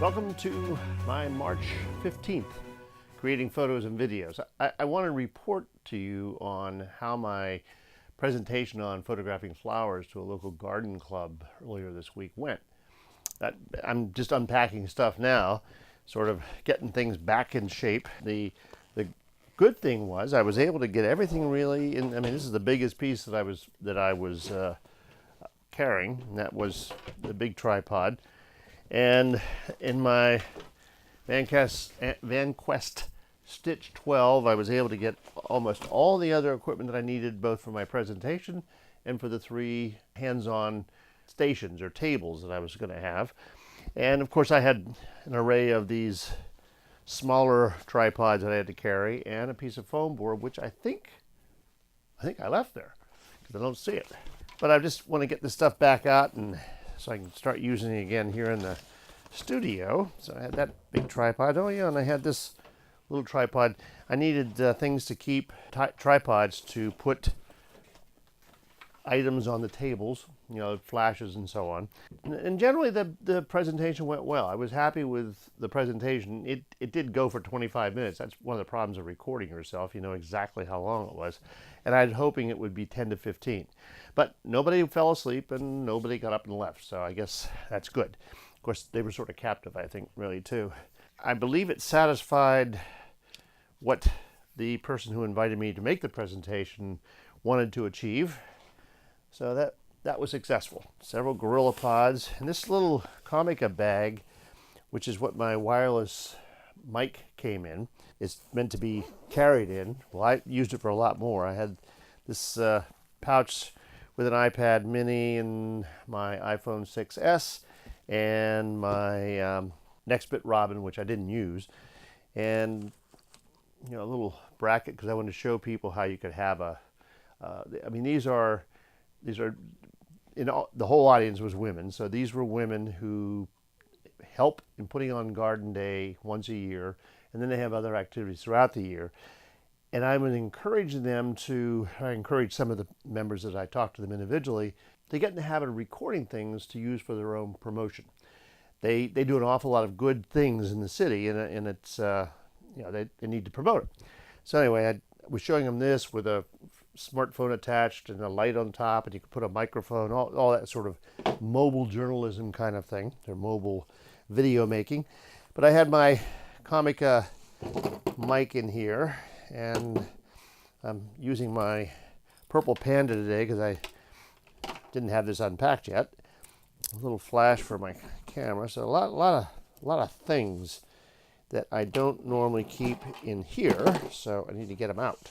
Welcome to my March 15th creating photos and videos. I want to report to you on how my presentation on photographing flowers to a local garden club earlier this week went. I'm just unpacking stuff now, sort of getting things back in shape. The good thing was I was able to get everything really in. I mean, this is the biggest piece that I was carrying, and that was the big tripod. And in my VanQuest Stitch 12, I was able to get almost all the other equipment that I needed, both for my presentation and for the 3 hands-on stations or tables that I was going to have. And of course I had an array of these smaller tripods that I had to carry, and a piece of foam board, which I think I left there because I don't see it. But I just want to get this stuff back out and so I can start using it again here in the studio. So I had that big tripod. Oh yeah, and I had this little tripod. I needed things to keep tripods to put items on the tables, you know, flashes and so on. And generally the presentation went well. I was happy with the presentation. It did go for 25 minutes. That's one of the problems of recording yourself. You know exactly how long it was. And I was hoping it would be 10 to 15. But nobody fell asleep and nobody got up and left. So I guess that's good. Of course, they were sort of captive, I think, really, too. I believe it satisfied what the person who invited me to make the presentation wanted to achieve. So that was successful. Several gorilla pods, and this little Comica bag, which is what my wireless mic came in, is meant to be carried in. Well, I used it for a lot more. I had this pouch with an iPad mini and my iPhone 6S and my Nextbit Robin, which I didn't use, and you know, a little bracket because I wanted to show people how you could have a. I mean, these are, you know, the whole audience was women, so these were women who help in putting on Garden Day once a year, and then they have other activities throughout the year. And I would encourage them to, I encourage some of the members as I talk to them individually, to get in the habit of recording things to use for their own promotion. They do an awful lot of good things in the city, and it's, you know, they need to promote it. So anyway, I was showing them this with a smartphone attached and a light on top, and you could put a microphone, all that sort of mobile journalism kind of thing, or mobile video making. But I had my Comica mic in here, and I'm using my Purple Panda today because I didn't have this unpacked yet. A little flash for my camera, so a lot of things that I don't normally keep in here, so I need to get them out.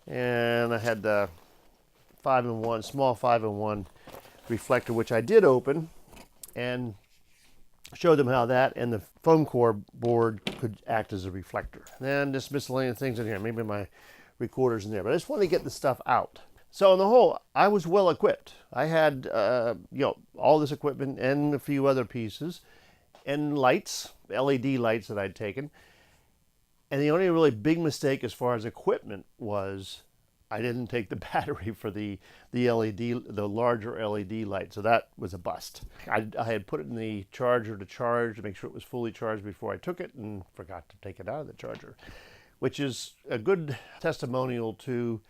And I had the 5-in-1, small 5-in-1 reflector, which I did open and show them how that and the foam core board could act as a reflector. And just miscellaneous things in here, maybe my recorder's in there, but I just wanted to get the stuff out. So on the whole, I was well equipped. I had you know, all this equipment and a few other pieces and lights, LED lights that I'd taken. And the only really big mistake as far as equipment was I didn't take the battery for the larger LED light, so that was a bust. I had put it in the charger to charge to make sure it was fully charged before I took it, and forgot to take it out of the charger, which is a good testimonial to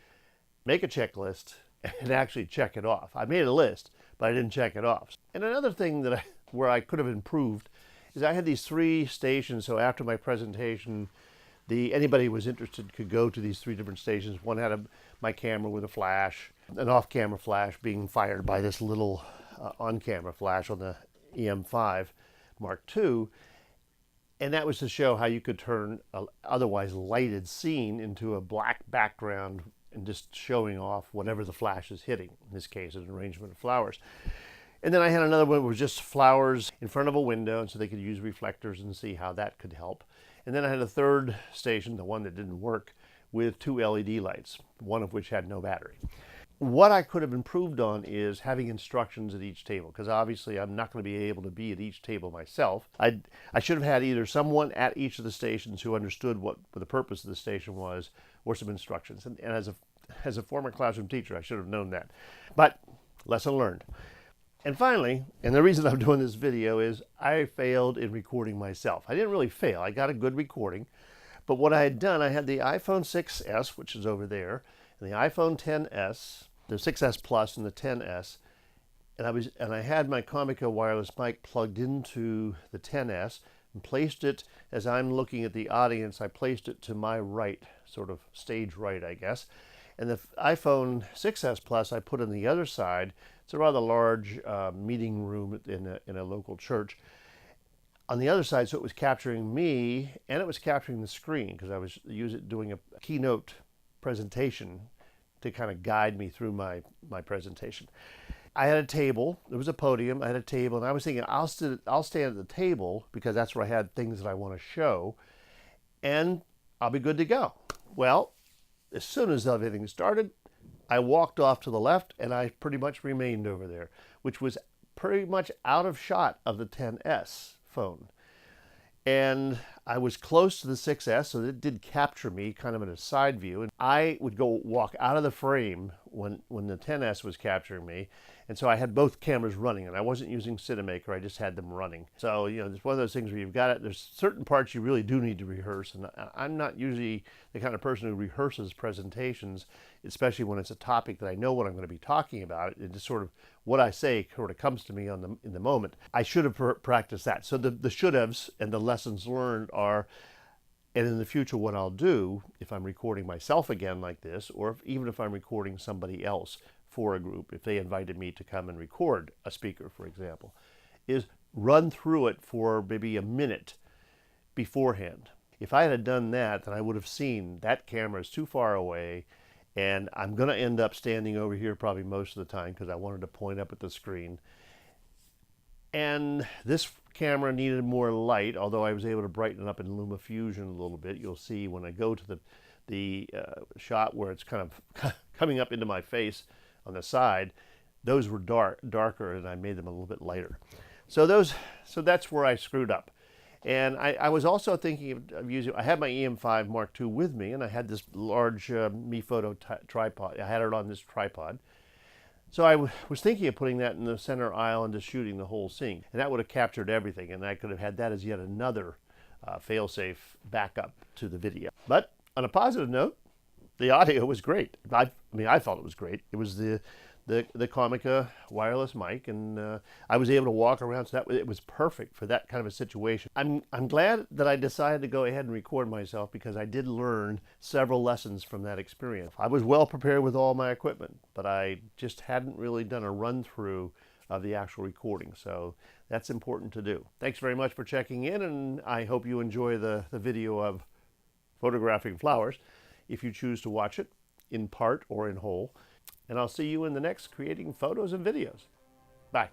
make a checklist and actually check it off. I made a list, but I didn't check it off. And another thing that where I could have improved is I had these 3 stations, so after my presentation, anybody who was interested could go to these 3 different stations. One had my camera with a flash, an off-camera flash being fired by this little on-camera flash on the EM5 Mark II. And that was to show how you could turn an otherwise lighted scene into a black background and just showing off whatever the flash is hitting. In this case, an arrangement of flowers. And then I had another one that was just flowers in front of a window, and so they could use reflectors and see how that could help. And then I had a third station, the one that didn't work, with 2 LED lights, one of which had no battery. What I could have improved on is having instructions at each table, because obviously I'm not going to be able to be at each table myself. I should have had either someone at each of the stations who understood what the purpose of the station was, or some instructions. And as a former classroom teacher, I should have known that. But lesson learned. And finally, and the reason I'm doing this video is I failed in recording myself. I didn't really fail. I got a good recording. But what I had done, I had the iPhone 6S, which is over there, and the iPhone 10s, the 6S Plus and the 10s, and I had my Comica wireless mic plugged into the 10s and placed it, as I'm looking at the audience, I placed it to my right, sort of stage right, I guess. And the iPhone 6S Plus I put on the other side. It's a rather large meeting room in a local church. On the other side, so it was capturing me and it was capturing the screen, because I was doing a keynote presentation to kind of guide me through my presentation. I had a table. There was a podium. I had a table, and I was thinking I'll stand at the table because that's where I had things that I want to show, and I'll be good to go. Well, as soon as everything started, I walked off to the left, and I pretty much remained over there, which was pretty much out of shot of the 10s phone. And I was close to the 6S, so it did capture me kind of in a side view. And I would go walk out of the frame when the 10S was capturing me. And so I had both cameras running, and I wasn't using Cinemaker, I just had them running. So, you know, it's one of those things where you've got it, there's certain parts you really do need to rehearse. And I'm not usually the kind of person who rehearses presentations, especially when it's a topic that I know what I'm going to be talking about. It just sort of, what I say sort of comes to me in the moment. I should have practiced that. So the should haves and the lessons learned are, and in the future what I'll do if I'm recording myself again like this, or even if I'm recording somebody else for a group, if they invited me to come and record a speaker, for example, is run through it for maybe a minute beforehand. If I had done that, then I would have seen that camera is too far away, and I'm going to end up standing over here probably most of the time because I wanted to point up at the screen. And this camera needed more light, although I was able to brighten it up in LumaFusion a little bit. You'll see when I go to the shot where it's kind of coming up into my face on the side, those were darker, and I made them a little bit lighter. So that's where I screwed up. And I was also thinking of using, I had my EM5 Mark II with me, and I had this large MePhoto tripod. I had it on this tripod. So I was thinking of putting that in the center aisle and just shooting the whole scene. And that would have captured everything, and I could have had that as yet another fail-safe backup to the video. But on a positive note, the audio was great. I mean, I thought it was great. It was the Comica wireless mic, and I was able to walk around, so it was perfect for that kind of a situation. I'm glad that I decided to go ahead and record myself, because I did learn several lessons from that experience. I was well prepared with all my equipment, but I just hadn't really done a run through of the actual recording, so that's important to do. Thanks very much for checking in, and I hope you enjoy the video of photographing flowers, if you choose to watch it in part or in whole. And I'll see you in the next Creating Photos and Videos. Bye.